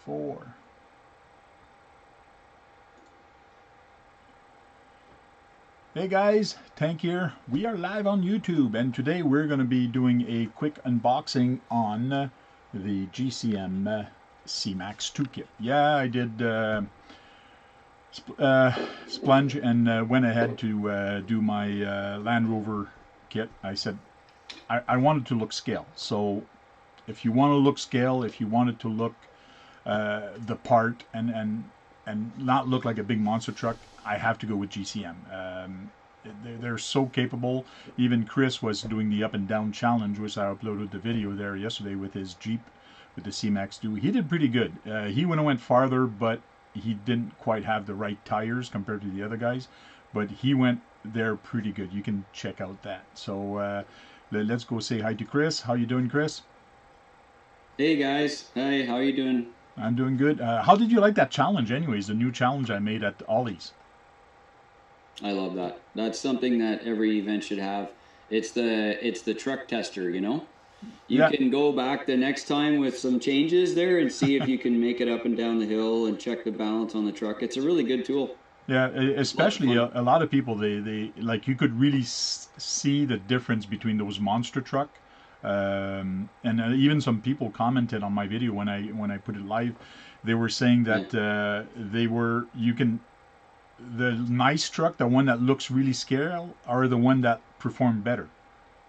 4. Hey guys, Tank here. We are live on YouTube, and today we're going to be doing a quick unboxing on the GCM CMAX2 kit. Yeah, I did splunge and went ahead to do my Land Rover kit. I said I wanted to look scale. So if you want to look scale, if you wanted to look the part and not look like a big monster truck, I have to go with GCM. They're so capable. Even Chris was doing the up and down challenge, which I uploaded the video there yesterday with his Jeep with the CMAX2. He did pretty good. He went farther, but he didn't quite have the right tires compared to the other guys. But he went there pretty good. You can check out that. So let's go say hi to Chris. How you doing, Chris? Hey guys. Hey, how are you doing? I'm doing good. How did you like that challenge anyways, the new challenge I made at Ollie's? I love that. That's something that every event should have. It's the truck tester, you know? You can go back the next time with some changes there and see if you can make it up and down the hill and check the balance on the truck. It's a really good tool. Yeah, especially a lot of people, they like, you could really see the difference between those monster truck. And even some people commented on my video when I put it live. They were saying that the nice truck, the one that looks really scale, are the one that perform better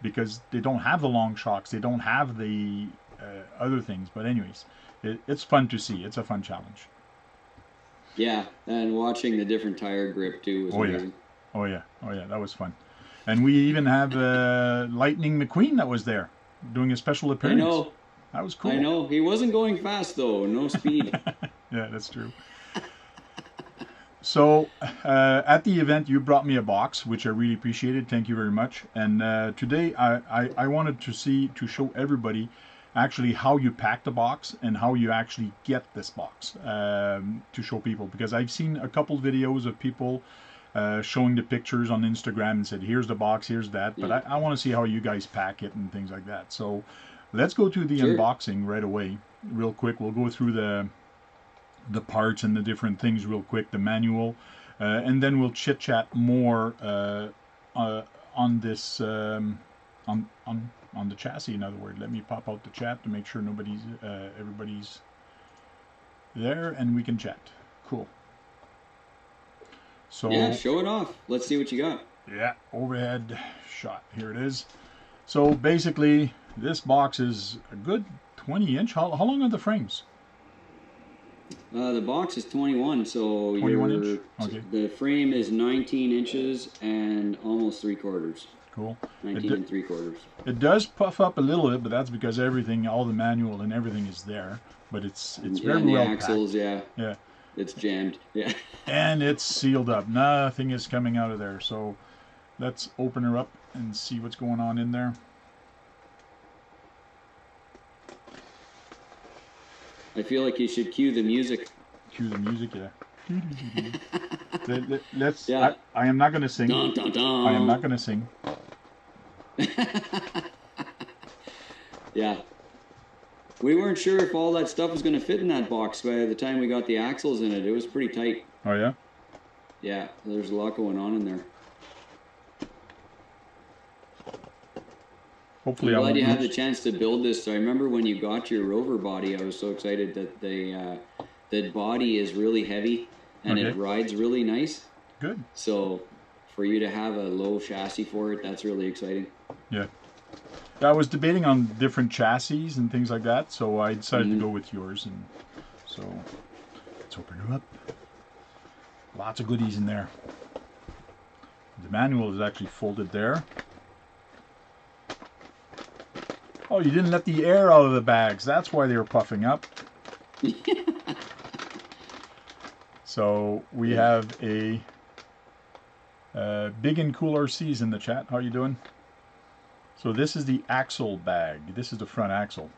because they don't have the long shocks, they don't have the other things. But anyways, it's fun to see. It's a fun challenge. Yeah, and watching the different tire grip too was amazing. Oh yeah, that was fun. And we even have Lightning McQueen that was there doing a special appearance. I know. That was cool. I know. He wasn't going fast though. No speed. Yeah, that's true. So at the event, you brought me a box, which I really appreciated. Thank you very much. And today I wanted to show everybody actually how you pack the box and how you actually get this box to show people, because I've seen a couple videos of people showing the pictures on Instagram and said, here's the box, here's that. But I want to see how you guys pack it and things like that. So let's go to the unboxing right away, real quick. We'll go through the parts and the different things real quick, the manual, and then we'll chit chat more on this on the chassis. In other words, let me pop out the chat to make sure everybody's there and we can chat. Cool. So yeah, show it off. Let's see what you got. Yeah, overhead shot. Here it is. So basically, this box is a good 20-inch. How long are the frames? The box is 21, so 21 inch? Okay. The frame is 19 inches and almost 3/4. Cool. 19 3/4. It does puff up a little bit, but that's because everything, all the manual and everything is there. But it's very well packed. Axles, yeah. Yeah. It's jammed. Yeah. And it's sealed up. Nothing is coming out of there. So let's open her up and see what's going on in there. I feel like you should cue the music. Cue the music, yeah. Let's. Yeah. I am not going to sing. Dun, dun, dun. I am not going to sing. Yeah. We weren't sure if all that stuff was going to fit in that box by the time we got the axles in it. It was pretty tight. Oh, yeah? Yeah, there's a lot going on in there. Hopefully, I'm glad you had the chance to build this. I remember when you got your Rover body, I was so excited that that body is really heavy and it rides really nice. Good. So for you to have a low chassis for it, that's really exciting. Yeah. I was debating on different chassis and things like that, so I decided to go with yours. And so let's open her up. Lots of goodies in there. The manual is actually folded there. Oh, you didn't let the air out of the bags. That's why they were puffing up. So we have a Big and Cool RCs in the chat. How are you doing? So this is the axle bag. This is the front axle.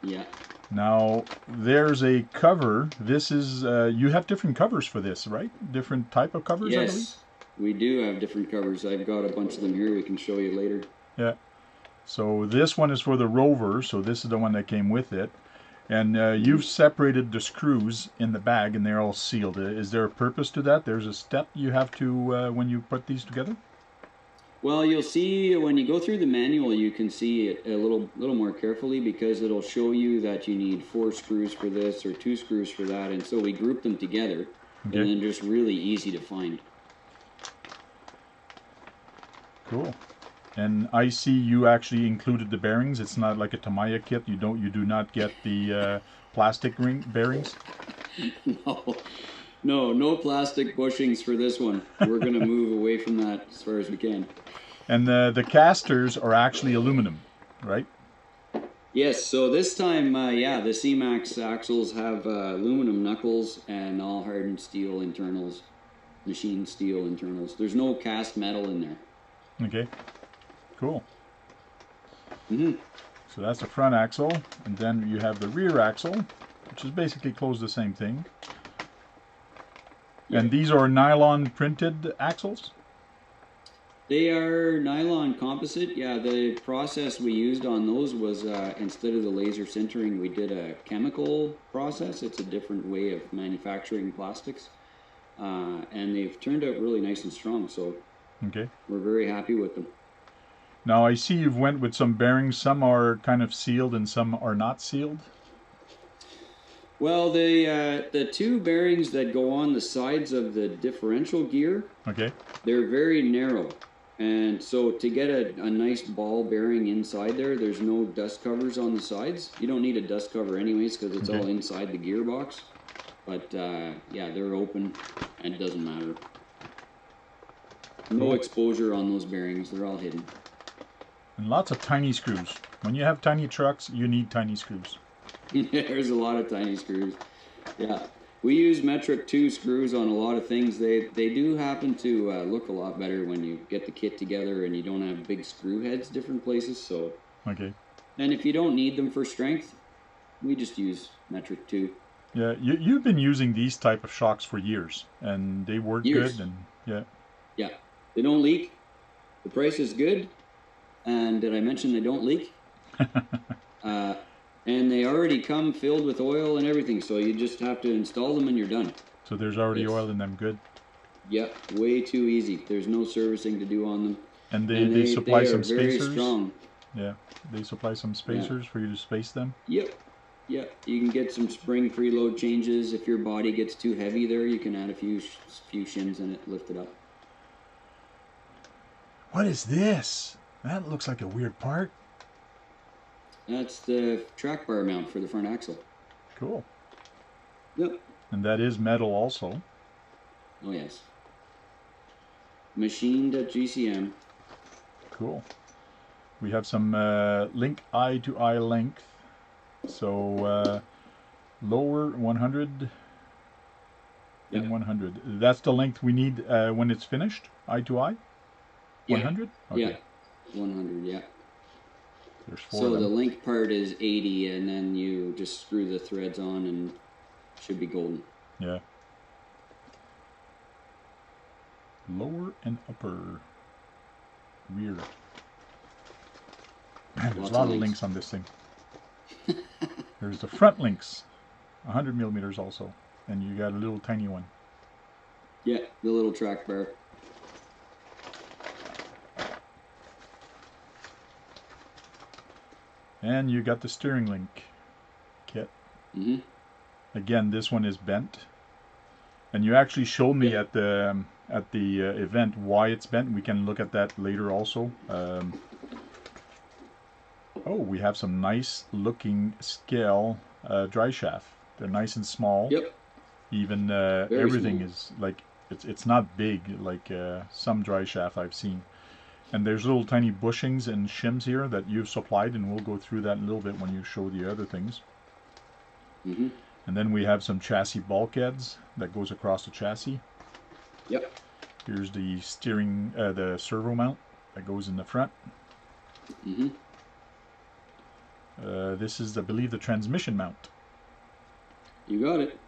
Yeah. Now there's a cover. This is you have different covers for this, right? Different type of covers. Yes, I believe? we do have different covers. I've got a bunch of them here. We can show you later. Yeah. So this one is for the Rover. So this is the one that came with it. And you've separated the screws in the bag, and they're all sealed. Is there a purpose to that? There's a step you have to when you put these together? Well, you'll see when you go through the manual, you can see it a little more carefully, because it'll show you that you need 4 screws for this or 2 screws for that, and so we group them together, Okay. and then just really easy to find. Cool. And I see you actually included the bearings. It's not like a Tamiya kit. You do not get the plastic ring bearings. No plastic bushings for this one. We're going to move away from that as far as we can. And the casters are actually aluminum, right? Yes, so this time, yeah, the CMAX axles have aluminum knuckles and all hardened steel internals, machined steel internals. There's no cast metal in there. Okay, cool. Mm-hmm. So that's the front axle, and then you have the rear axle, which is basically close to the same thing. And these are nylon printed axles? They are nylon composite. Yeah, the process we used on those was instead of the laser sintering, we did a chemical process. It's a different way of manufacturing plastics. And they've turned out really nice and strong, so okay, we're very happy with them. Now I see you've went with some bearings. Some are kind of sealed and some are not sealed. Well, the 2 bearings that go on the sides of the differential gear, okay, they're very narrow. And so to get a nice ball bearing inside there, there's no dust covers on the sides. You don't need a dust cover anyways, because it's all inside the gearbox. But yeah, they're open and it doesn't matter. No exposure on those bearings. They're all hidden. And lots of tiny screws. When you have tiny trucks, you need tiny screws. There's a lot of tiny screws. Yeah. We use metric 2 screws on a lot of things. They do happen to look a lot better when you get the kit together and you don't have big screw heads different places. So okay. And if you don't need them for strength, we just use metric 2. Yeah, you've been using these type of shocks for years, and they work good. And yeah, they don't leak. The price is good. And did I mention they don't leak? And they already come filled with oil and everything, so you just have to install them and you're done. So there's already oil in them, good. Yep, way too easy. There's no servicing to do on them. And they supply some very spacers? Strong. Yeah, they supply some spacers for you to space them? Yep, yep. You can get some spring preload changes. If your body gets too heavy there, you can add a few shims in it, lift it up. What is this? That looks like a weird part. That's the track bar mount for the front axle. Cool. Yep. And that is metal also. Oh yes. Machined at GCM. Cool. We have some link eye to eye length. So lower 100 and 100. That's the length we need when it's finished, eye to eye? 100? Yeah. Okay. Yeah. 100, yeah. There's 4 so of them. The link part is 80, and then you just screw the threads on and it should be golden. Yeah. Lower and upper. Rear. Man, there's a lot of links on this thing. There's the front links. 100 millimeters also. And you got a little tiny one. Yeah, the little track bar. And you got the steering link kit. Mm-hmm. Again, this one is bent. And you actually showed me at the event why it's bent. We can look at that later also. Oh, we have some nice looking scale dry shaft. They're nice and small. Yep. Even Very everything small. is like it's not big like some dry shaft I've seen. And there's little tiny bushings and shims here that you've supplied, and we'll go through that in a little bit when you show the other things. Mm-hmm. And then we have some chassis bulkheads that goes across the chassis. Yep. Here's the steering, the servo mount that goes in the front. Mm-hmm. This is, I believe, the transmission mount. You got it.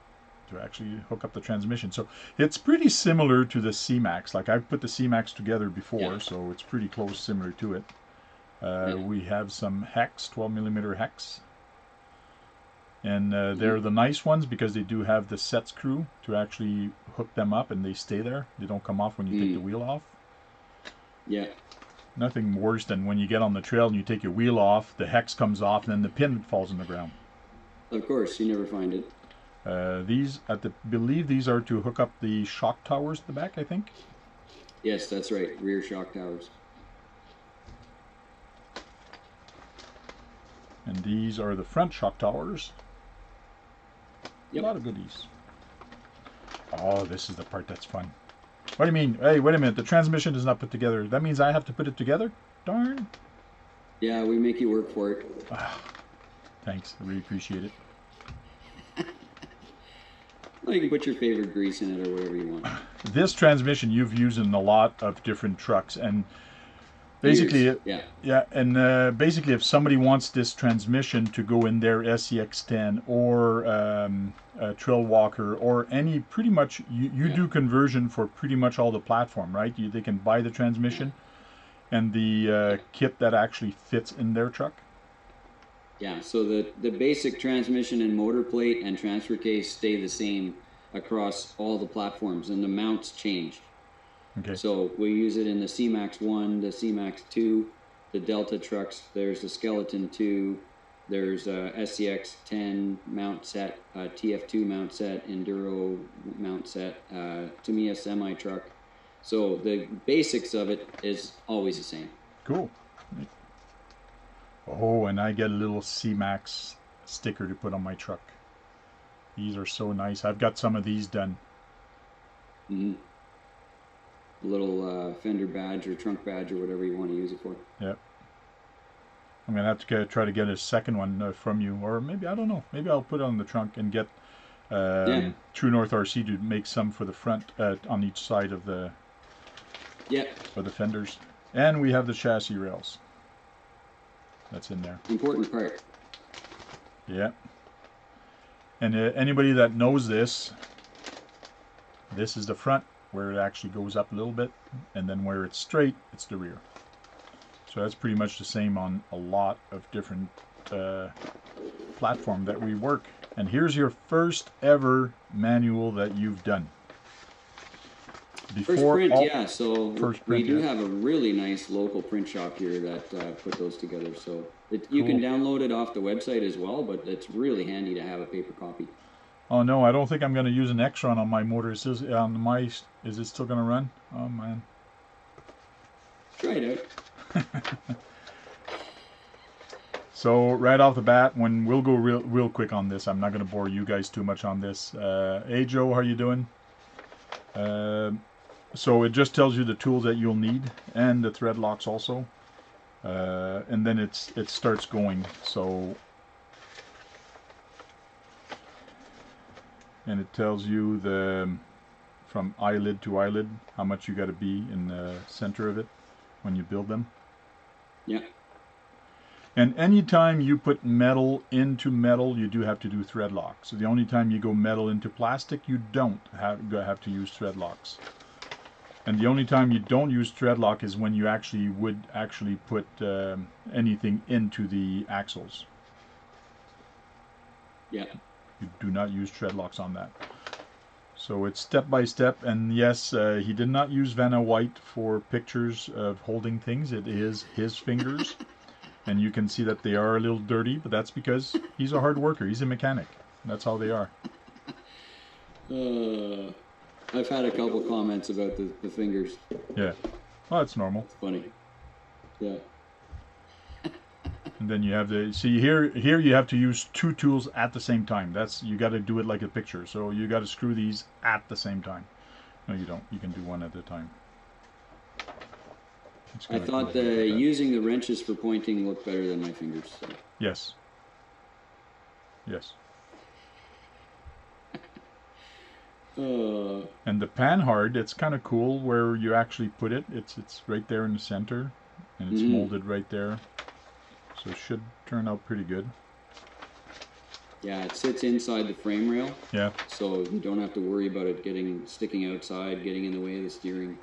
To actually hook up the transmission. So it's pretty similar to the CMAX. Like I've put the CMAX together before, so it's pretty close, similar to it. We have some hex, 12mm hex. And they're the nice ones because they do have the set screw to actually hook them up, and they stay there. They don't come off when you take the wheel off. Yeah. Nothing worse than when you get on the trail and you take your wheel off, the hex comes off, and then the pin falls on the ground. Of course, you never find it. These, believe these are to hook up the shock towers at the back, I think. Yes, that's right. Rear shock towers. And these are the front shock towers. Yep. A lot of goodies. Oh, this is the part that's fun. What do you mean? Hey, wait a minute. The transmission is not put together. That means I have to put it together? Darn. Yeah, we make you work for it. Thanks. I really appreciate it. Well, you can put your favorite grease in it or whatever you want. This transmission you've used in a lot of different trucks, and basically, basically, if somebody wants this transmission to go in their SCX10 or a Trail Walker or any, pretty much, you do conversion for pretty much all the platform, right? They can buy the transmission and the kit that actually fits in their truck. Yeah, so the basic transmission and motor plate and transfer case stay the same across all the platforms, and the mounts change. Okay. So we use it in the CMAX1, the CMAX2, the Delta trucks. There's a Skeleton 2. There's a SCX10 mount set, a TF2 mount set, Enduro mount set, Tamiya semi truck. So the basics of it is always the same. Cool. Oh, and I get a little CMAX sticker to put on my truck. These are so nice. I've got some of these done. Mm-hmm. Little fender badge or trunk badge or whatever you want to use it for. Yep. I'm gonna have to try to get a second one from you, or maybe, I don't know. Maybe I'll put it on the trunk and get True North RC to make some for the front on each side of the of the fenders. And we have the chassis rails. That's in there. Important part. Yeah. And anybody that knows this is the front, where it actually goes up a little bit, and then where it's straight, it's the rear. So that's pretty much the same on a lot of different platform that we work. And here's your first ever manual that you've done. First print, yeah. So we do have a really nice local print shop here that put those together. So you can download it off the website as well, but it's really handy to have a paper copy. Oh no, I don't think I'm going to use an Extron on my motor. Is it still going to run? Oh man. Try it out. So right off the bat, we'll go real quick on this. I'm not going to bore you guys too much on this. Hey Joe, how you doing? So it just tells you the tools that you'll need and the thread locks also, and then it starts going. So, and it tells you from eyelid to eyelid how much you got to be in the center of it when you build them. Yeah. And anytime you put metal into metal, you do have to do thread locks. So the only time you go metal into plastic, you don't have to use thread locks. And the only time you don't use thread lock is when you would actually put anything into the axles. Yeah. You do not use thread locks on that. So it's step by step. And yes, he did not use Vanna White for pictures of holding things. It is his fingers. And you can see that they are a little dirty, but that's because he's a hard worker. He's a mechanic. That's how they are. I've had a couple comments about the fingers. Yeah. Well, that's normal. It's funny. Yeah. And then you have here you have to use two tools at the same time. You got to do it like a picture. So you got to screw these at the same time. No, you don't. You can do one at a time. I thought using the wrenches for pointing looked better than my fingers. So. Yes. Yes. And the panhard, it's kind of cool where you actually put it. It's right there in the center, and it's molded right there. So it should turn out pretty good. Yeah, it sits inside the frame rail. Yeah. So you don't have to worry about it sticking outside, getting in the way of the steering.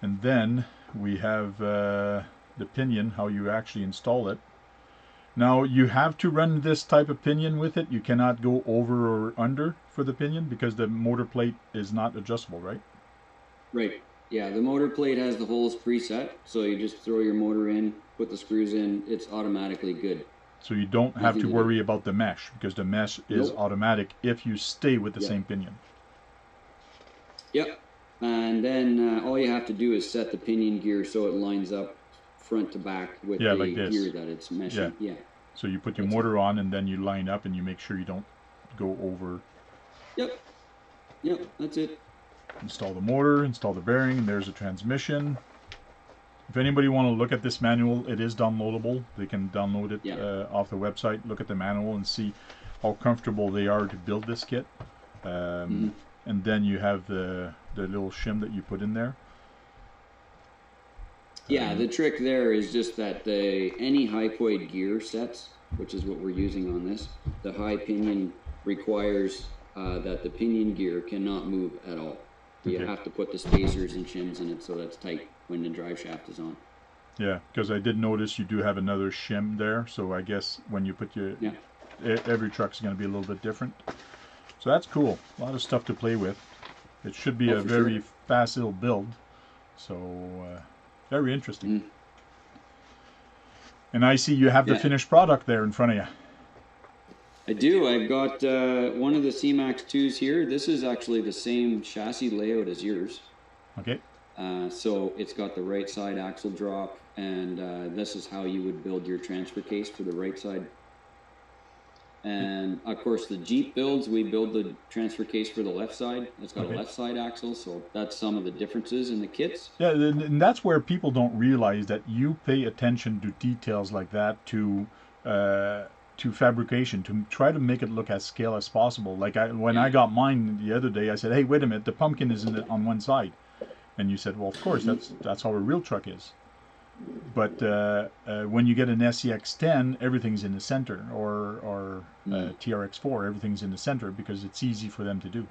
And then we have the pinion, how you actually install it. Now you have to run this type of pinion with it. You cannot go over or under for the pinion because the motor plate is not adjustable, right? Right. Yeah, the motor plate has the holes preset, so you just throw your motor in, put the screws in, it's automatically good. So you don't have to worry about the mesh, because the mesh is automatic if you stay with the same pinion. Yep. And then all you have to do is set the pinion gear so it lines up front to back with the like gear that it's meshing. Yeah. So you put your motor on, and then you line up, and you make sure you don't go over. Yep. Yep, that's it. Install the motor, install the bearing, and there's a transmission. If anybody want to look at this manual, it is downloadable. They can download it off the website, look at the manual, and see how comfortable they are to build this kit. And then you have the little shim that you put in there. Yeah, the trick there is just that any hypoid gear sets, which is what we're using on this, the high pinion requires that the pinion gear cannot move at all. You have to put the spacers and shims in it so that's tight when the drive shaft is on. Yeah, because I did notice you do have another shim there, so I guess when you put your... every truck's going to be a little bit different. So that's cool. A lot of stuff to play with. It should be a very fast little build. So, very interesting. And I see you have the finished product there in front of you. I do. I've got one of the CMAX2s here. This is actually the same chassis layout as yours. Okay. So it's got the right side axle drop, and this is how you would build your transfer case for the right side. And of course the Jeep builds, we build the transfer case for the left side. It's got a left side axle, so that's some of the differences in the kits. Yeah, and that's where people don't realize that you pay attention to details like that, to fabrication, to try to make it look as scale as possible. Like when I got mine the other day, I said, hey, wait a minute, the pumpkin is on one side. And you said, well, of course, that's how a real truck is. But when you get an SCX10, everything's in the center, or TRX4, everything's in the center because it's easy for them to do.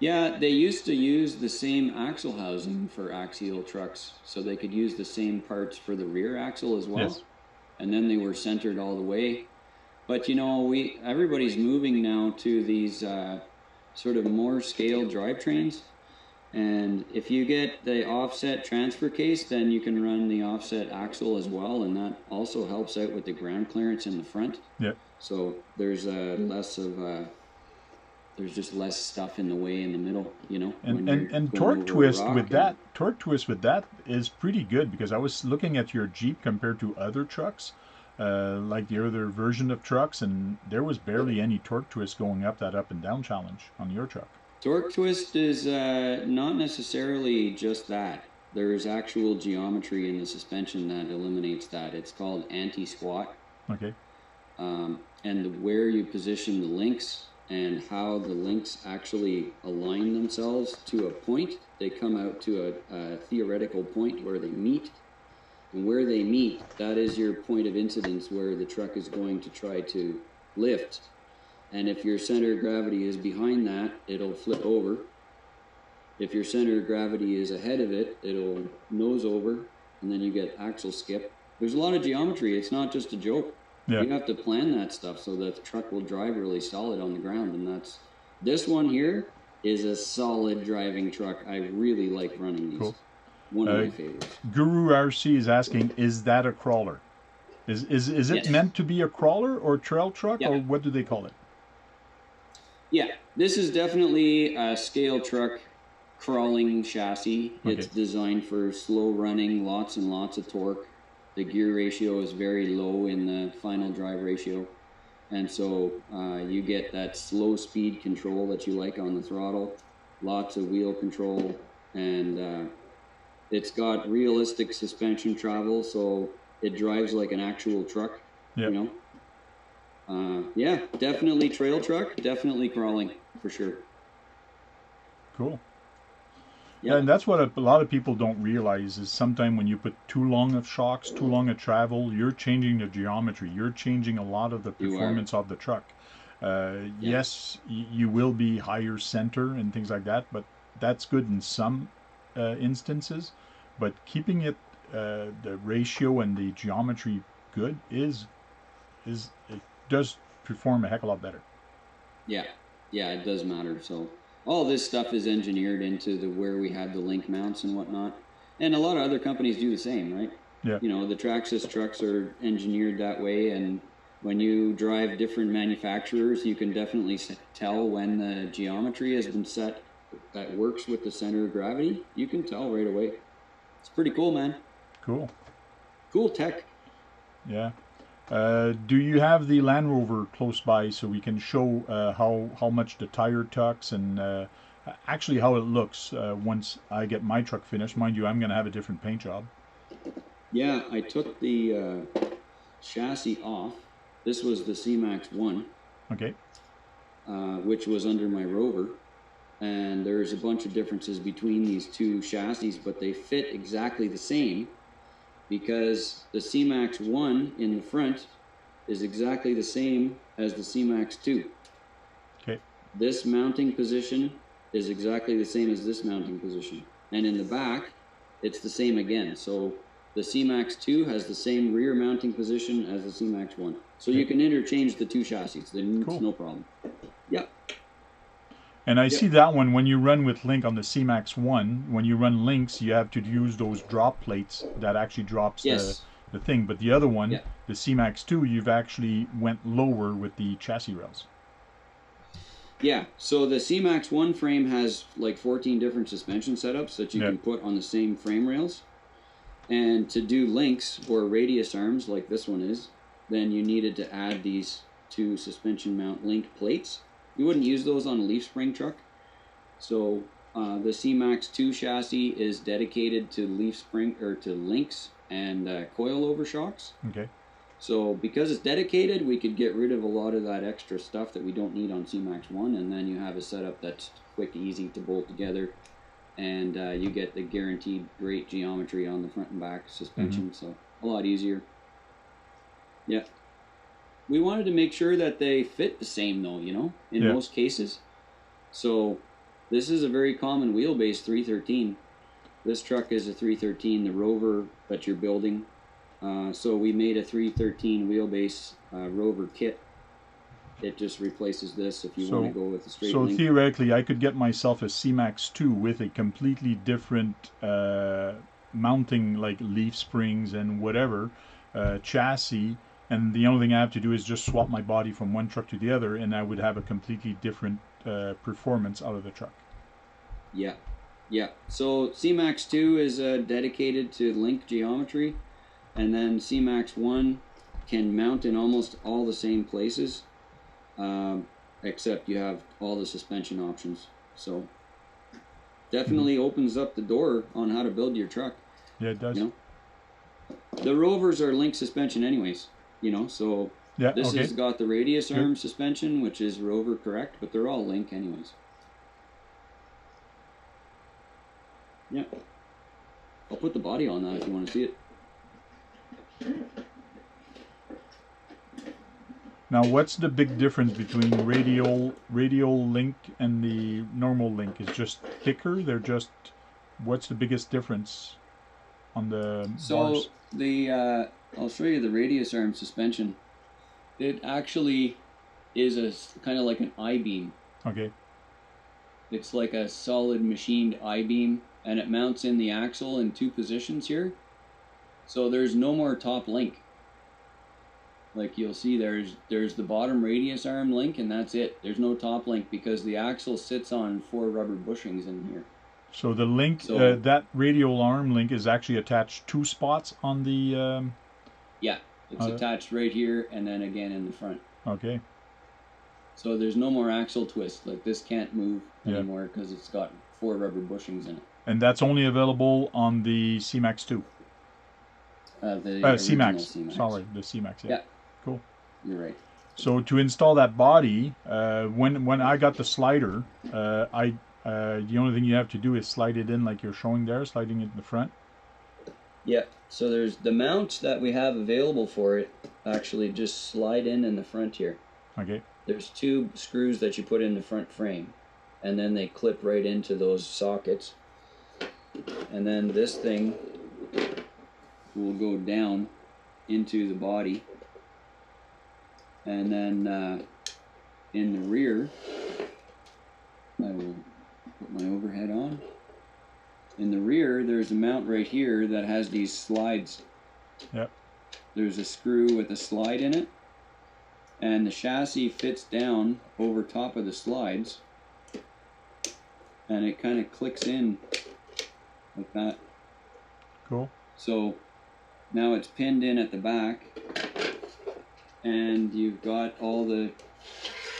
Yeah, they used to use the same axle housing for axial trucks, so they could use the same parts for the rear axle as well. Yes. And then they were centered all the way. But you know, everybody's moving now to these sort of more scale drivetrains. And if you get the offset transfer case, then you can run the offset axle as well, and that also helps out with the ground clearance in the front. Yeah. So there's there's just less stuff in the way in the middle, you know. And torque twist with that is pretty good, because I was looking at your Jeep compared to other trucks, like the other version of trucks, and there was barely any torque twist going up that up and down challenge on your truck. Torque twist is not necessarily just that. There is actual geometry in the suspension that eliminates that. It's called anti-squat. Okay. And where you position the links and how the links actually align themselves to a point. They come out to a theoretical point where they meet. And where they meet, that is your point of incidence where the truck is going to try to lift. And if your center of gravity is behind that, it'll flip over. If your center of gravity is ahead of it, it'll nose over, and then you get axle skip. There's a lot of geometry. It's not just a joke. Yeah. You have to plan that stuff so that the truck will drive really solid on the ground. And this one here is a solid driving truck. I really like running these. Cool. One of my favorites. Guru RC is asking, is that a crawler? Is it meant to be a crawler or trail truck, or what do they call it? Yeah, this is definitely a scale truck crawling chassis. Okay. It's designed for slow running, lots and lots of torque. The gear ratio is very low in the final drive ratio. And so you get that slow speed control that you like on the throttle, lots of wheel control, and it's got realistic suspension travel, so it drives like an actual truck, you know? Yeah, definitely trail truck, definitely crawling, for sure. Cool. Yep. Yeah, and that's what a lot of people don't realize is sometimes when you put too long of shocks, too long of travel, you're changing the geometry. You're changing a lot of the performance of the truck. Yes, you will be higher center and things like that, but that's good in some instances. But keeping it the ratio and the geometry good, it does perform a heck of a lot better. Yeah, yeah, it does matter. So all this stuff is engineered into where we have the link mounts and whatnot, and a lot of other companies do the same, right? Yeah. You know, the Traxxas trucks are engineered that way, and when you drive different manufacturers, you can definitely tell when the geometry has been set that works with the center of gravity. You can tell right away. It's pretty cool, man. Cool. Cool tech. Yeah. Do you have the Land Rover close by so we can show how much the tire tucks and actually how it looks once I get my truck finished? Mind you, I'm going to have a different paint job. Yeah, I took the chassis off. This was the CMAX1. Okay. Which was under my Rover. And there's a bunch of differences between these two chassis, but they fit exactly the same because the CMAX1 in the front is exactly the same as the CMAX2. Okay. This mounting position is exactly the same as this mounting position. And in the back, it's the same again. So the CMAX2 has the same rear mounting position as the CMAX1. So you can interchange the two chassis. It's Cool. no problem. Yep. And I see that one when you run with Link on the CMAX1, when you run links, you have to use those drop plates that actually drops the thing. But the other one, the CMAX2, you've actually went lower with the chassis rails. Yeah, so the CMAX1 frame has like 14 different suspension setups that you can put on the same frame rails. And to do links or radius arms like this one is, then you needed to add these two suspension mount link plates. You wouldn't use those on a leaf spring truck. So the CMAX2 chassis is dedicated to leaf spring or to links and coilover shocks. Okay. So because it's dedicated, we could get rid of a lot of that extra stuff that we don't need on CMAX1, and then you have a setup that's quick, easy to bolt together, and you get the guaranteed great geometry on the front and back suspension, so a lot easier. Yeah. We wanted to make sure that they fit the same though, you know, in most cases. So this is a very common wheelbase 313. This truck is a 313, the Rover that you're building. So we made a 313 wheelbase Rover kit. It just replaces this if you want to go with a straight link. So theoretically, I could get myself a CMAX2 with a completely different mounting, like leaf springs and whatever, chassis, and the only thing I have to do is just swap my body from one truck to the other, and I would have a completely different performance out of the truck. Yeah, yeah. So CMAX2 is dedicated to link geometry, and then CMAX1 can mount in almost all the same places, except you have all the suspension options. So definitely opens up the door on how to build your truck. Yeah, it does. You know? The Rovers are link suspension anyways, you know, so this has got the radius arm suspension, which is Rover correct, but they're all link anyways. Yeah. I'll put the body on that if you want to see it. Now, what's the big difference between radial link and the normal link? It's just thicker? They're just, what's the biggest difference on the bars? The I'll show you the radius arm suspension. It actually is a kind of like an I-beam. Okay. It's like a solid machined I-beam, and it mounts in the axle in two positions here. So there's no more top link. Like you'll see there's the bottom radius arm link, and that's it. There's no top link because the axle sits on 4 rubber bushings in here. So the link, that radial arm link is actually attached 2 spots on the... yeah, it's attached right here and then again in the front. Okay. So there's no more axle twist. Like this can't move anymore because it's got 4 rubber bushings in it. And that's only available on the CMAX2? The CMAX. Sorry, the CMAX. Yeah. Cool. You're right. So to install that body, when I got the slider, the only thing you have to do is slide it in like you're showing there, sliding it in the front. Yeah. So there's the mounts that we have available for it. Actually, just slide in the front here. Okay. There's 2 screws that you put in the front frame, and then they clip right into those sockets. And then this thing will go down into the body, and then in the rear, I will put my overhead on. In the rear, there's a mount right here that has these slides. Yep. There's a screw with a slide in it, and the chassis fits down over top of the slides, and it kind of clicks in like that. Cool. So now it's pinned in at the back, and you've got all the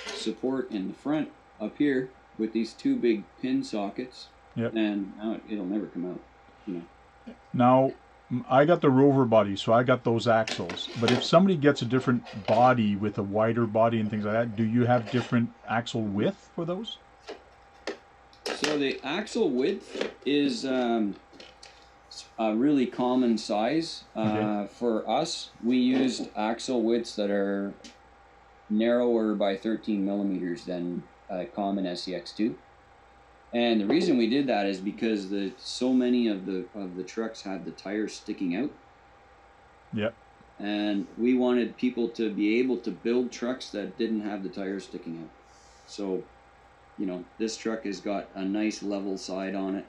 support in the front up here with these two big pin sockets. Yep. And now it'll never come out, you know. Now, I got the Rover body, so I got those axles. But if somebody gets a different body with a wider body and things like that, do you have different axle width for those? So the axle width is a really common size. Okay. For us, we used axle widths that are narrower by 13 millimeters than a common SCX2. And the reason we did that is because so many of the trucks had the tires sticking out. Yep. And we wanted people to be able to build trucks that didn't have the tires sticking out. So, you know, this truck has got a nice level side on it.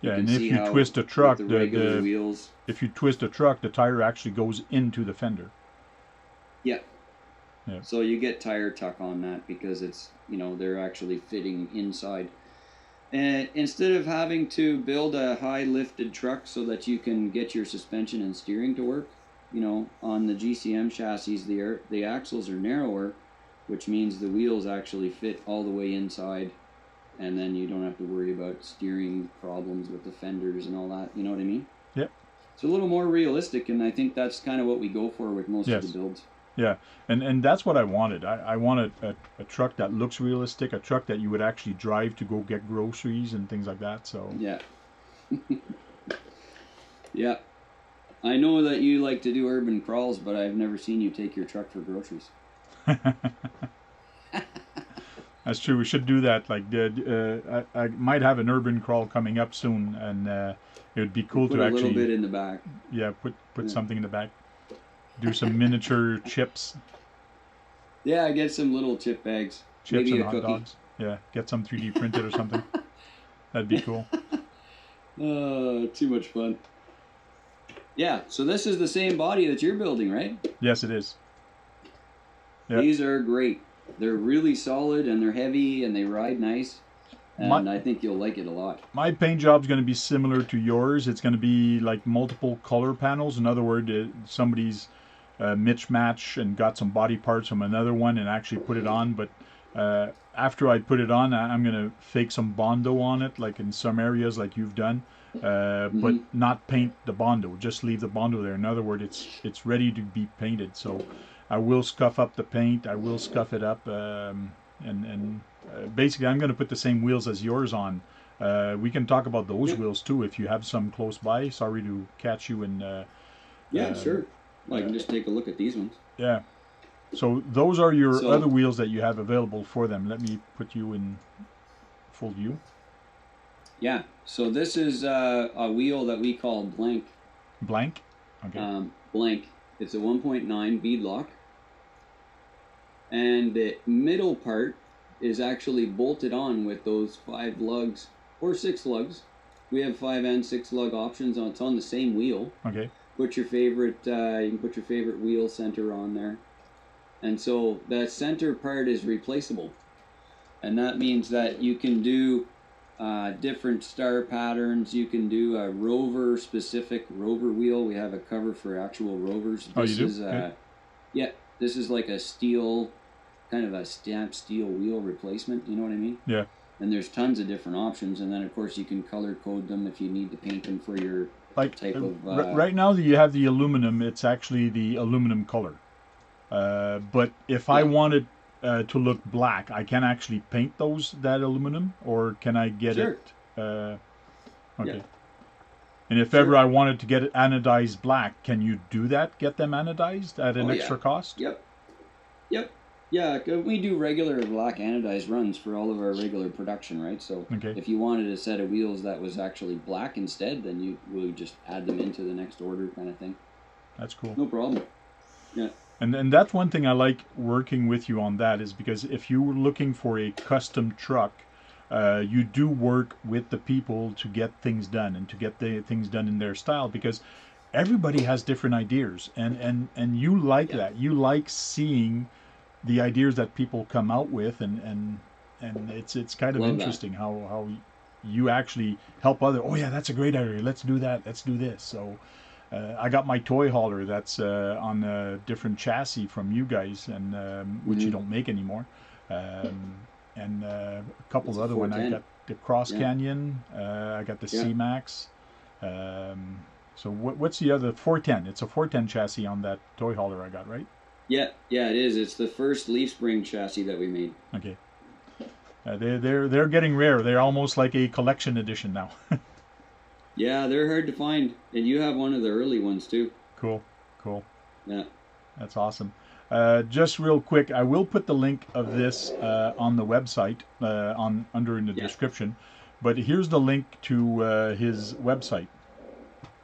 Yeah, and if you twist a truck, the regular wheels. If you twist a truck, the tire actually goes into the fender. Yeah. Yeah. So you get tire tuck on that because it's, you know, they're actually fitting inside. And instead of having to build a high lifted truck so that you can get your suspension and steering to work, you know, on the GCM chassis, the axles are narrower, which means the wheels actually fit all the way inside, and then you don't have to worry about steering problems with the fenders and all that. You know what I mean? Yep. It's a little more realistic, and I think that's kind of what we go for with most of the builds. Yeah, and that's what I wanted. I wanted a truck that looks realistic, a truck that you would actually drive to go get groceries and things like that. So yeah. Yeah. I know that you like to do urban crawls, but I've never seen you take your truck for groceries. That's true. We should do that. Like, I might have an urban crawl coming up soon, and it would be cool to actually put a little bit in the back. Yeah, put something in the back. Do some miniature chips. Yeah, get some little chip bags. Chips maybe and a hot cookie. dogs. Yeah, get some 3D printed or something. That'd be cool. Too much fun. Yeah, so this is the same body that you're building, right? Yes, it is. Yep. These are great. They're really solid, and they're heavy, and they ride nice. And I think you'll like it a lot. My paint job's going to be similar to yours. It's going to be like multiple color panels. In other words, somebody's mismatch and got some body parts from another one and actually put it on. But after I put it on, I'm going to fake some Bondo on it, like in some areas like you've done. But not paint the Bondo. Just leave the Bondo there. In other words, it's ready to be painted. So I will scuff up the paint. I will scuff it up. Basically, I'm going to put the same wheels as yours on. We can talk about those wheels too if you have some close by. Sorry to catch you in. Yeah, sure. Well, I can just take a look at these ones. Yeah. So those are your other wheels that you have available for them. Let me put you in full view. Yeah. So this is a wheel that we call Blank. Blank? Okay. Blank. It's a 1.9 beadlock. And the middle part is actually bolted on with those 5 lugs or 6 lugs. We have 5 and 6 lug options on. It's on the same wheel. Okay. Put your favorite. You can put your favorite wheel center on there, and so that center part is replaceable, and that means that you can do different star patterns. You can do a rover specific rover wheel. We have a cover for actual rovers. This you do? Okay. Yeah, this is like a steel, kind of a stamped steel wheel replacement. You know what I mean? Yeah. And there's tons of different options, and then of course you can color code them if you need to paint them for your type of. Right now you have the aluminum. It's actually the aluminum color. But if I wanted to look black, I can actually paint that aluminum, or can I get it? Okay. Yeah. And if ever I wanted to get it anodized black, can you do that? Get them anodized at an extra cost? Yep. Yeah, we do regular black anodized runs for all of our regular production, right? So if you wanted a set of wheels that was actually black instead, then we would just add them into the next order kind of thing. That's cool. No problem. Yeah. And that's one thing I like working with you on, that is because if you were looking for a custom truck, you do work with the people to get things done and to get the things done in their style, because everybody has different ideas, and you like Yeah. that. You like seeing the ideas that people come out with, and it's kind of Love that. interesting how you actually help other. Oh yeah, that's a great idea. Let's do that. Let's do this. So I got my toy hauler that's on a different chassis from you guys, and which you don't make anymore. And a couple It's of a other one. I 410. got the Cross Yeah. Canyon. I got the Yeah. CMAX. So what's the other 410? It's a 410 chassis on that toy hauler I got, right? Yeah. Yeah, it is. It's the first leaf spring chassis that we made. Okay. They're getting rare. They're almost like a collection edition now. Yeah, they're hard to find, and you have one of the early ones too. Cool, cool. Yeah. That's awesome. Just real quick, I will put the link of this on the website under in the description. But here's the link to his website.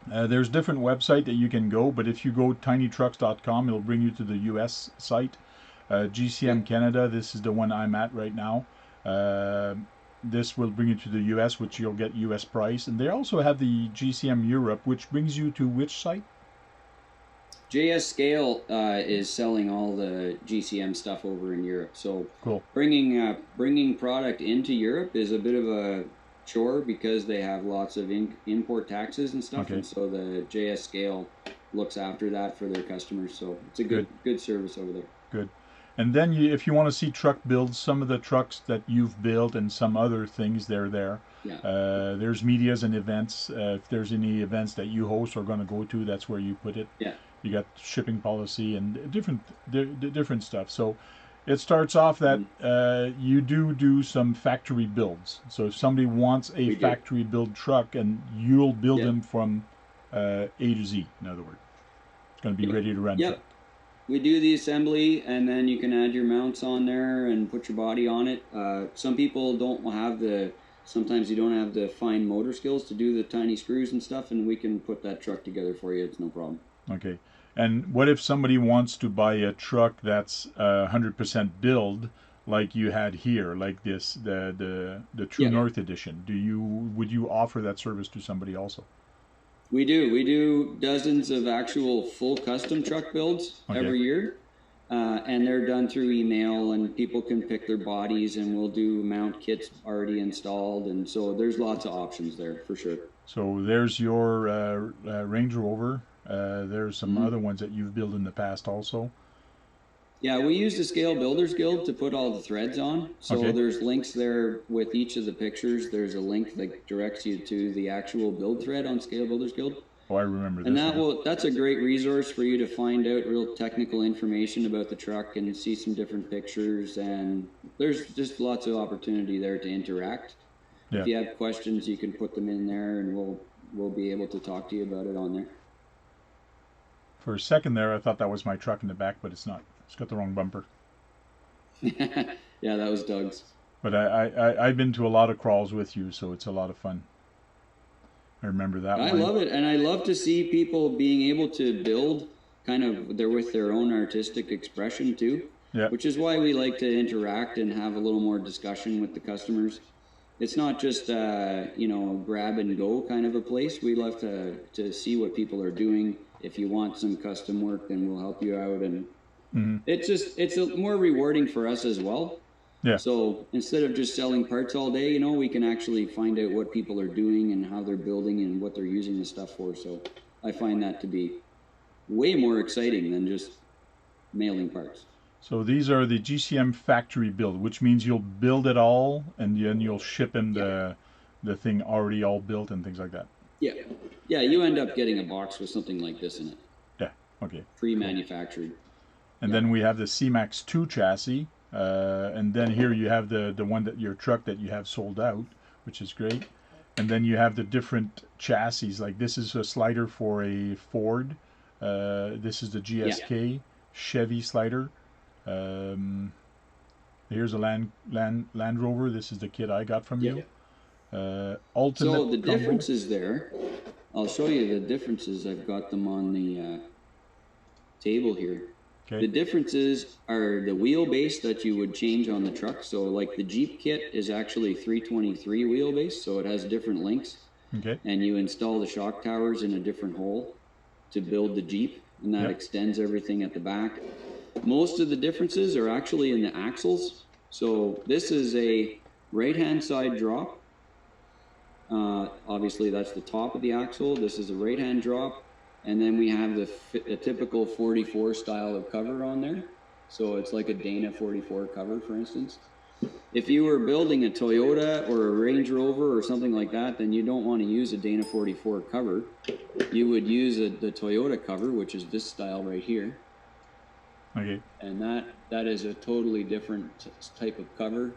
There's different website that you can go, but if you go tinytrucks.com, it'll bring you to the U.S. site. GCM Canada, this is the one I'm at right now. This will bring you to the US, which you'll get US price. And they also have the GCM Europe, which brings you to which site? JS Scale is selling all the GCM stuff over in Europe. So cool. Bringing product into Europe is a bit of a chore because they have lots of import taxes and stuff. Okay. And so the JS Scale looks after that for their customers. So it's a good service over there. Good. And then if you want to see truck builds, some of the trucks that you've built and some other things, they're there. Yeah. There's medias and events. If there's any events that you host or going to go to, that's where you put it. Yeah. You got shipping policy and different stuff. So it starts off that you do some factory builds. So if somebody wants a factory build truck, and you'll build them from A to Z, in other words. It's going to be ready to run. Yep. We do the assembly, and then you can add your mounts on there and put your body on it. Some people don't have sometimes you don't have the fine motor skills to do the tiny screws and stuff, and we can put that truck together for you. It's no problem. Okay. And what if somebody wants to buy a truck that's 100% build, like you had here, like this, the True North edition? Would you offer that service to somebody also? We do. We do dozens of actual full custom truck builds every year, and they're done through email, and people can pick their bodies, and we'll do mount kits already installed, and so there's lots of options there for sure. So there's your Range Rover. There's some other ones that you've built in the past also. Yeah, we use the Scale Builders Guild to put all the threads on. So there's links there with each of the pictures. There's a link that directs you to the actual build thread on Scale Builders Guild. Oh, I remember this. And that's a great resource for you to find out real technical information about the truck and see some different pictures. And there's just lots of opportunity there to interact. Yeah. If you have questions, you can put them in there, and we'll be able to talk to you about it on there. For a second there, I thought that was my truck in the back, but it's not. It's got the wrong bumper. Yeah, that was Doug's. But I've been to a lot of crawls with you, so it's a lot of fun. I remember that one. I love it, and I love to see people being able to build kind of with their own artistic expression too. Yeah. Which is why we like to interact and have a little more discussion with the customers. It's not just grab and go kind of a place. We love to see what people are doing. If you want some custom work, then we'll help you out, and it's more rewarding for us as well. Yeah. So instead of just selling parts all day, we can actually find out what people are doing and how they're building and what they're using the stuff for. So I find that to be way more exciting than just mailing parts. So these are the GCM factory build, which means you'll build it all and then you'll ship in the thing already all built and things like that. Yeah. Yeah, you end up getting a box with something like this in it. Yeah, okay. Pre-manufactured. And then we have the CMAX2 chassis. And then here you have the one your truck that you have sold out, which is great. And then you have the different chassis. Like this is a slider for a Ford. This is the GSK Chevy slider. Here's a Land Rover. This is the kit I got from you. Ultimate. So the differences there, I'll show you the differences. I've got them on the table here. Okay. The differences are the wheelbase that you would change on the truck. So like the Jeep kit is actually 323 wheelbase, so it has different links. Okay. And you install the shock towers in a different hole to build the Jeep, and that extends everything at the back. Most of the differences are actually in the axles. So this is a right-hand side drop. Obviously that's the top of the axle. This is a right-hand drop. And then we have the typical 44 style of cover on there. So it's like a Dana 44 cover, for instance. If you were building a Toyota or a Range Rover or something like that, then you don't want to use a Dana 44 cover. You would use the Toyota cover, which is this style right here. Okay. And that is a totally different type of cover,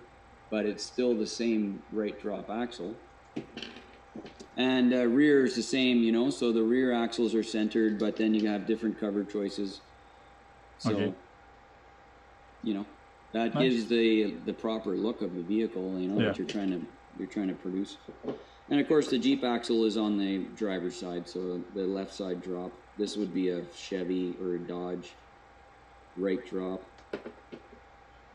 but it's still the same right drop axle. And rear is the same, you know, so the rear axles are centered, but then you have different cover choices. So, you know, that gives the proper look of the vehicle, you know, that you're trying to produce. And of course, the Jeep axle is on the driver's side, so the left side drop. This would be a Chevy or a Dodge right drop. A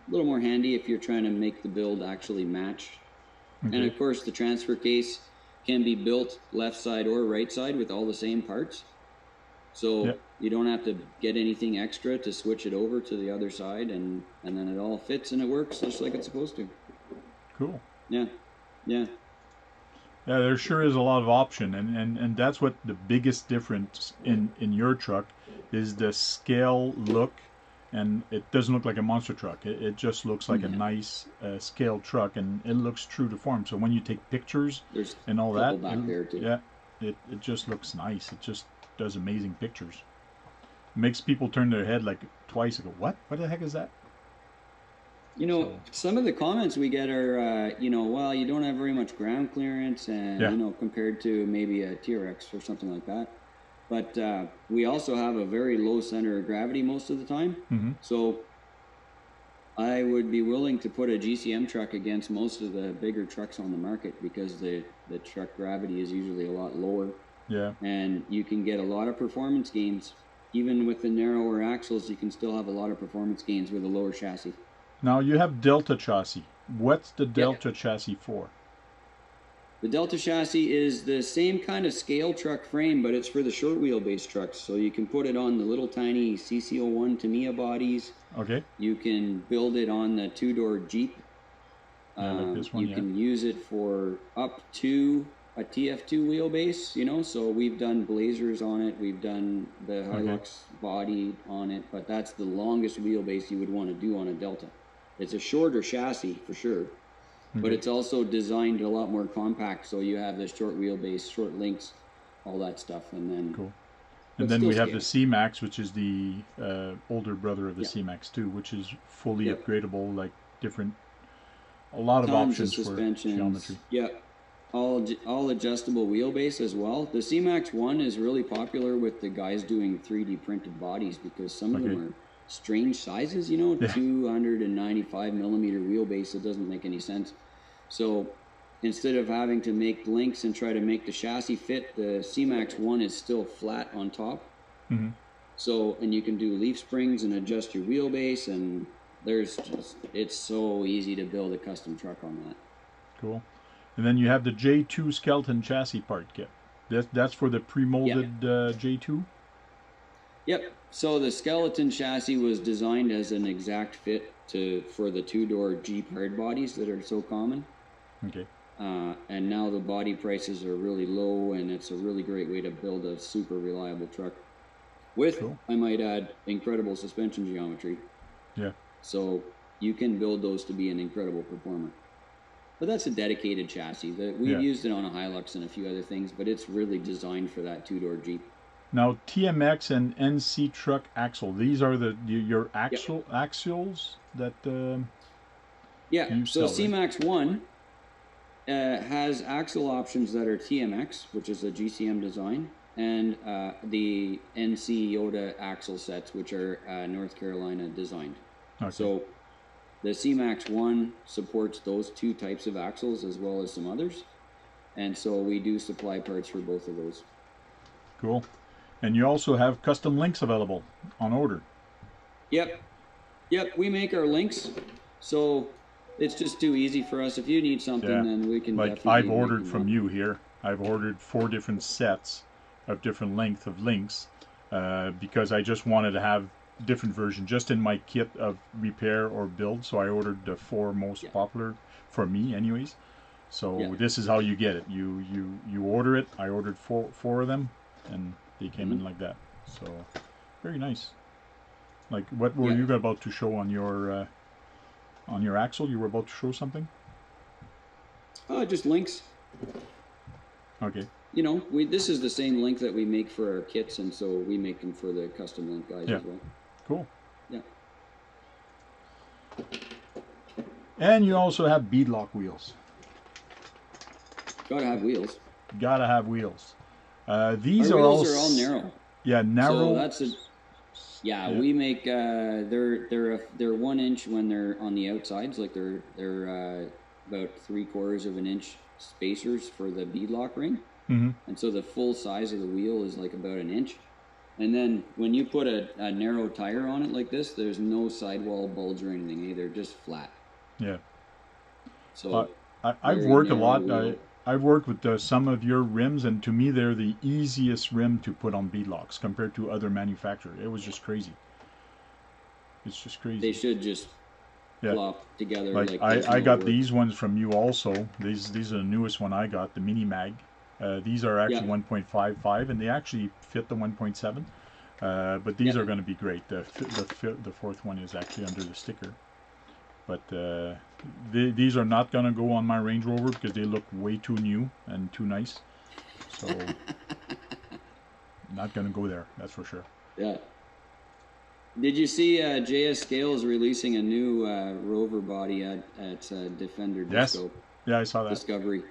little more handy if you're trying to make the build actually match. And of course, the transfer case can be built left side or right side with all the same parts. So you don't have to get anything extra to switch it over to the other side, and then it all fits and it works just like it's supposed to. Cool. Yeah. Yeah, there sure is a lot of option, and that's what the biggest difference in your truck is, the scale look. And it doesn't look like a monster truck. It just looks like a nice scale truck, and it looks true to form. So when you take pictures and all that, it just looks nice. It just does amazing pictures. It makes people turn their head like twice and go, "What? What the heck is that?" You know, some of the comments we get are, you know, well, you don't have very much ground clearance, and you know, compared to maybe a TRX or something like that. But we also have a very low center of gravity most of the time. So I would be willing to put a GCM truck against most of the bigger trucks on the market, because the truck gravity is usually a lot lower. Yeah. And you can get a lot of performance gains. Even with the narrower axles, you can still have a lot of performance gains with a lower chassis. Now you have Delta chassis. What's the Delta chassis for? The Delta chassis is the same kind of scale truck frame, but it's for the short wheelbase trucks. So you can put it on the little tiny CC01 Tamiya bodies. Okay. You can build it on the two-door Jeep. Like this one, you can use it for up to a TF2 wheelbase, you know. So we've done Blazers on it. We've done the Hilux body on it, but that's the longest wheelbase you would want to do on a Delta. It's a shorter chassis for sure. But it's also designed a lot more compact, so you have the short wheelbase, short links, all that stuff, and then And then we have the CMAX, which is the older brother of the CMAX2, which is fully upgradable, like a lot of options for geometry. Yeah, all adjustable wheelbase as well. The CMAX1 is really popular with the guys doing 3D printed bodies, because some of them are strange sizes, you know, 295 millimeter wheelbase. It doesn't make any sense. So instead of having to make links and try to make the chassis fit, the CMAX1 is still flat on top. So, and you can do leaf springs and adjust your wheelbase, and it's so easy to build a custom truck on that. Cool. And then you have the J2 skeleton chassis part kit. That's for the pre-molded J2? Yep. So the skeleton chassis was designed as an exact fit for the two-door Jeep hard bodies that are so common. Okay. And now the body prices are really low, and it's a really great way to build a super reliable truck with, I might add, incredible suspension geometry. Yeah. So you can build those to be an incredible performer. But that's a dedicated chassis. We've used it on a Hilux and a few other things, but it's really designed for that two-door Jeep. Now, TMX and NC truck axle, these are your axles that you so sell, CMAX1 has axle options that are TMX, which is a GCM design, and the NC Yoda axle sets, which are North Carolina designed. Okay. So the CMAX1 supports those two types of axles as well as some others, and so we do supply parts for both of those. Cool. And you also have custom links available on order. Yep. Yep, we make our links, so it's just too easy for us. If you need something, Yeah. then we can Like definitely I've make ordered them from up. you here. I've ordered 4 different sets of different length of links because I just wanted to have different versions just in my kit of repair or build. So I ordered the 4 most Yeah. popular for me, anyways. So Yeah. this is how you get it. You order it. I ordered four of them, and they came in like that. So very nice. Like what were Yeah. you about to show on your axle? You were about to show something. Oh, just links. Okay. You know, this is the same link that we make for our kits, and so we make them for the custom link guys Yeah. as well. Cool. Yeah. And you also have beadlock wheels. Gotta have wheels. Gotta have wheels. These Our are wheels are all narrow. Yeah, narrow. So that's a. Yeah, we make they're 1 inch when they're on the outsides, like they're about 3/4 of an inch spacers for the beadlock ring, Mm-hmm. and so the full size of the wheel is like about 1 inch. And then when you put a narrow tire on it like this, there's no sidewall bulge or anything. They're just flat. Yeah. So I've very worked a narrow lot. wheel. I've worked with some of your rims, and to me, they're the easiest rim to put on beadlocks compared to other manufacturers. It was just crazy. It's just crazy. They should just Yeah. flop together Like there's I no got work. these ones from you also. These are the newest one I got, the Mini Mag. These are actually Yeah. 1.55, and they actually fit the 1.7. But these Yeah. are going to be great. The 4th one is actually under the sticker. But these are not going to go on my Range Rover because they look way too new and too nice. So not going to go there, that's for sure. Yeah. Did you see JS Scales releasing a new Rover body at Defender Yes. Disco Yeah, I saw that. Discovery?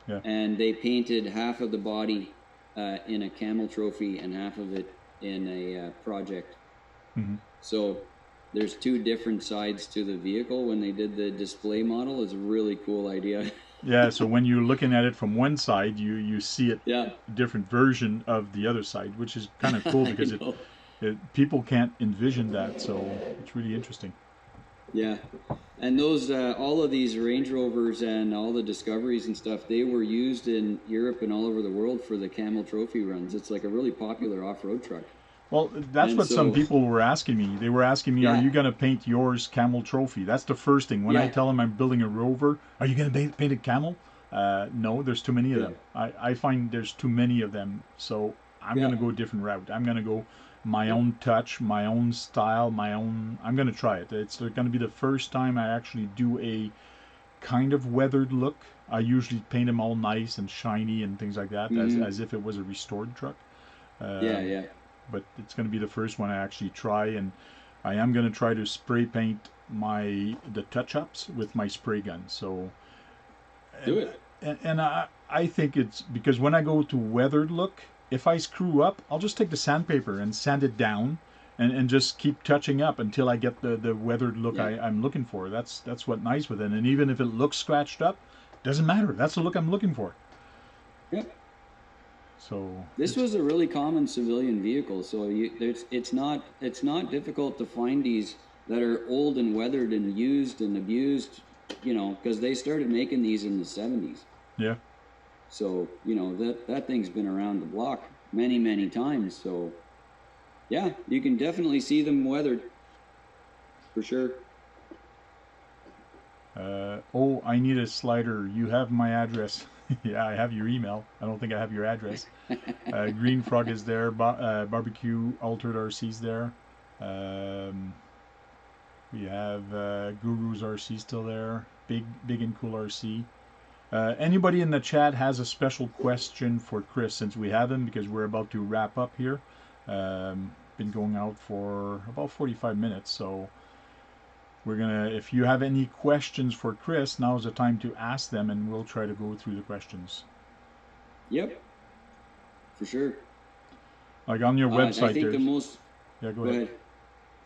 Yeah. And they painted half of the body in a camel trophy and half of it in a project. Mm-hmm. So there's 2 different sides to the vehicle when they did the display model. It's a really cool idea. Yeah, so when you're looking at it from one side, you see it Yeah. a different version of the other side, which is kind of cool because people can't envision that, so it's really interesting. Yeah, and those all of these Range Rovers and all the Discoveries and stuff, they were used in Europe and all over the world for the Camel Trophy runs. It's like a really popular off-road truck. Well, that's And what some so- people were asking me. They were asking me, Yeah. are you going to paint yours Camel Trophy? That's the first thing. When I Yeah. tell them I'm building a Rover, are you going to paint it Camel? No, there's too many of Yeah. them. I find there's too many of them, so I'm Yeah. going to go a different route. I'm going to go my own touch, my own style, I'm going to try it. It's going to be the first time I actually do a kind of weathered look. I usually paint them all nice and shiny and things like that, as if it was a restored truck. Yeah. But it's going to be the first one I actually try, and I am going to try to spray paint the touch-ups with my spray gun. So Do it. and I think it's because when I go to weathered look, if I screw up, I'll just take the sandpaper and sand it down and just keep touching up until I get the weathered look Yeah. I'm looking for. That's what's nice with it. And even if it looks scratched up, doesn't matter. That's the look I'm looking for. Yep. So This was a really common civilian vehicle, so it's not difficult to find these that are old and weathered and used and abused, you know, because they started making these in the 70s. yeah. So, you know, that thing's been around the block many times. So, yeah, you can definitely see them weathered for sure. Oh, I need a slider. You have my address. Yeah, I have your email. I don't think I have your address. Green Frog is there. Barbecue Altered RC's there. We have Guru's RC still there. Big and Cool RC. Anybody in the chat has a special question for Chris, since we have him, because we're about to wrap up here. Been going out for about 45 minutes, so we're gonna, if you have any questions for Chris, now's the time to ask them, and we'll try to go through the questions. Yep, for sure. Like on your website, I think there's... the most... Yeah, Go ahead.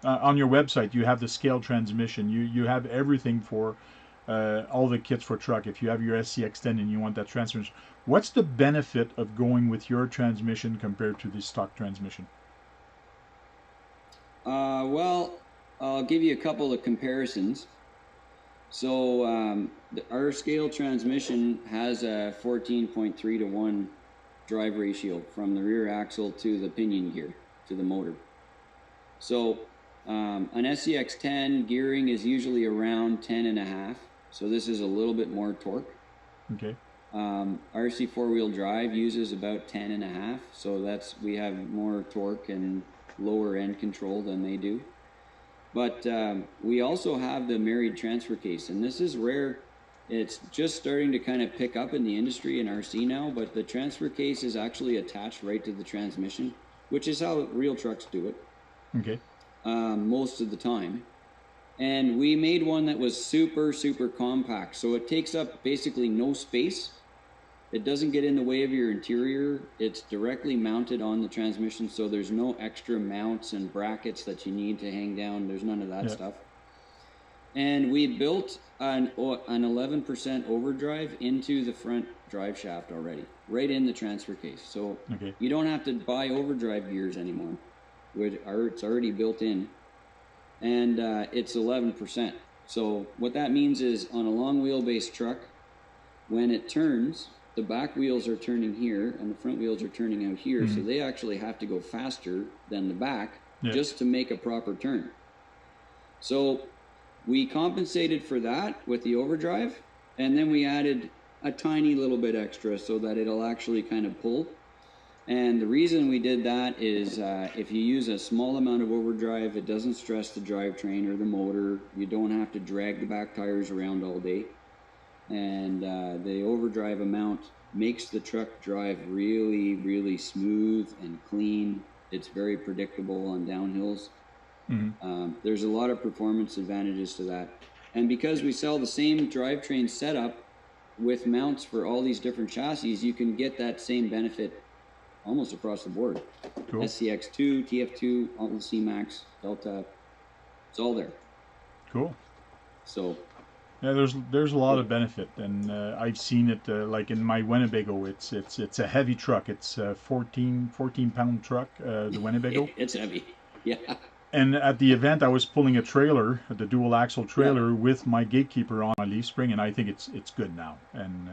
on your website, you have the scale transmission. You have everything for all the kits for truck, if you have your SCX10 and you want that transmission, what's the benefit of going with your transmission compared to the stock transmission? Well, I'll give you a couple of comparisons. So our scale transmission has a 14.3 to 1 drive ratio from the rear axle to the pinion gear, to the motor. So an SCX10 gearing is usually around 10.5. So this is a little bit more torque. Okay. RC four-wheel drive uses about 10.5. So we have more torque and lower end control than they do. But we also have the married transfer case, and this is rare. It's just starting to kind of pick up in the industry in RC now, but the transfer case is actually attached right to the transmission, which is how real trucks do it. Okay. Most of the time. And we made one that was super, super compact. So it takes up basically no space. It doesn't get in the way of your interior. It's directly mounted on the transmission, so there's no extra mounts and brackets that you need to hang down. There's none of that stuff. And we built an 11% overdrive into the front drive shaft already, right in the transfer case. So you don't have to buy overdrive gears anymore. It's already built in, and it's 11%. So what that means is on a long wheelbase truck, when it turns, the back wheels are turning here and the front wheels are turning out here. So they actually have to go faster than the back just to make a proper turn. So we compensated for that with the overdrive, and then we added a tiny little bit extra so that it'll actually kind of pull. And the reason we did that is if you use a small amount of overdrive, it doesn't stress the drivetrain or the motor. You don't have to drag the back tires around all day. And the overdrive amount makes the truck drive really, really smooth and clean. It's very predictable on downhills. There's a lot of performance advantages to that. And because we sell the same drivetrain setup with mounts for all these different chassis, you can get that same benefit almost across the board. Cool. SCX2, TF2, all the CMAX, Delta, it's all there. Cool. So yeah, there's a lot of benefit, and I've seen it like in my Winnebago. It's a heavy truck. It's a 14 pound truck, the Winnebago. It's heavy. Yeah. And at the event, I was pulling a trailer, the dual axle trailer, with my gatekeeper on my leaf spring, and I think it's good now. And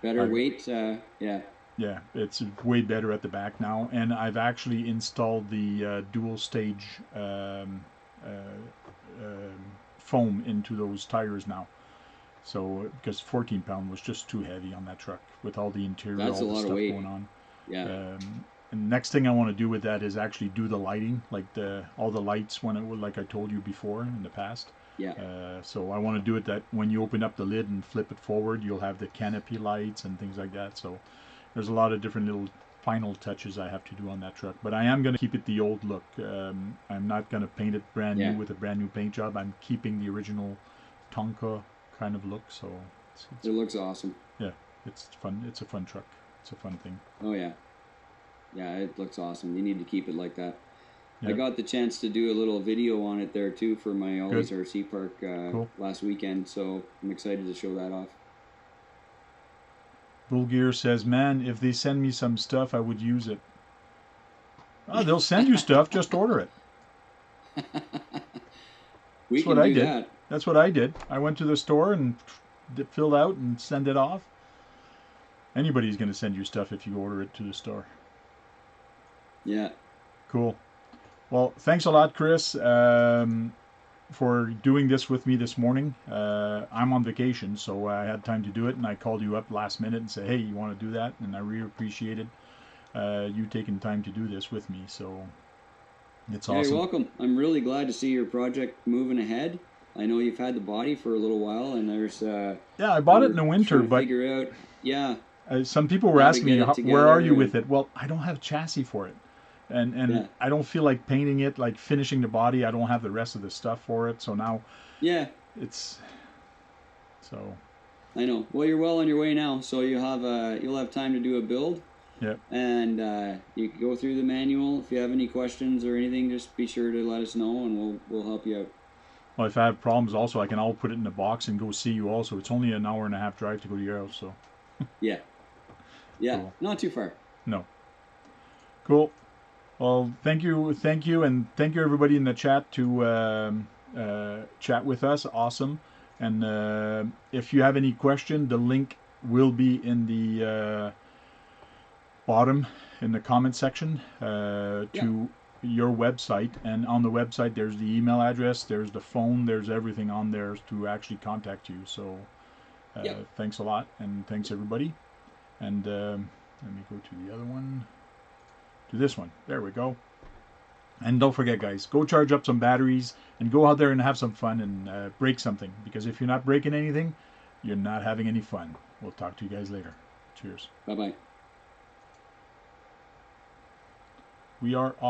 better weight, yeah. Yeah, it's way better at the back now, and I've actually installed the dual stage foam into those tires now. So because 14 pound was just too heavy on that truck with all the interior, all the stuff going on. Yeah. And next thing I want to do with that is actually do the lighting, like all the lights when it was, like I told you before in the past. Yeah. So I want to do it that when you open up the lid and flip it forward, you'll have the canopy lights and things like that. So there's a lot of different little final touches I have to do on that truck, but I am going to keep it the old look. I'm not going to paint it brand new with a brand new paint job. I'm keeping the original Tonka kind of look. So it looks awesome. Yeah, it's fun. It's a fun truck. It's a fun thing. Oh yeah. Yeah, it looks awesome. You need to keep it like that. Yeah. I got the chance to do a little video on it there too for my Always RC Park last weekend, so I'm excited to show that off. Bull Gear says, man, if they send me some stuff, I would use it. Oh, they'll send you stuff, just order it. That's what I did. That. That's what I did. I went to the store and filled out and send it off. Anybody's going to send you stuff if you order it to the store. Yeah. Cool. Well, thanks a lot, Chris, for doing this with me this morning. I'm on vacation, so I had time to do it, and I called you up last minute and said, hey, you want to do that? And I really appreciated you taking time to do this with me, so it's awesome. You're welcome. I'm really glad to see your project moving ahead. I know you've had the body for a little while, and there's... yeah, I bought it in the winter, but... figure out, yeah. Some people were asking me, where are you with it? Well, I don't have chassis for it. And I don't feel like painting it, like finishing the body. I don't have the rest of the stuff for it. So now, it's so. I know. Well, you're well on your way now, so you'll have time to do a build. Yeah. And you can go through the manual. If you have any questions or anything, just be sure to let us know, and we'll help you out. Well, if I have problems also, I can all put it in a box and go see you also. It's only an hour and a half drive to go to your house, so. Yeah. Yeah, Cool. not too far. No. Cool. Well, thank you, and thank you everybody in the chat to chat with us. Awesome. And if you have any question, the link will be in the bottom in the comment section to your website. And on the website, there's the email address, there's the phone, there's everything on there to actually contact you. So thanks a lot, and thanks everybody. And let me go to the other one. To this one. There we go. And don't forget, guys, go charge up some batteries and go out there and have some fun and break something. Because if you're not breaking anything, you're not having any fun. We'll talk to you guys later. Cheers. Bye-bye. We are off.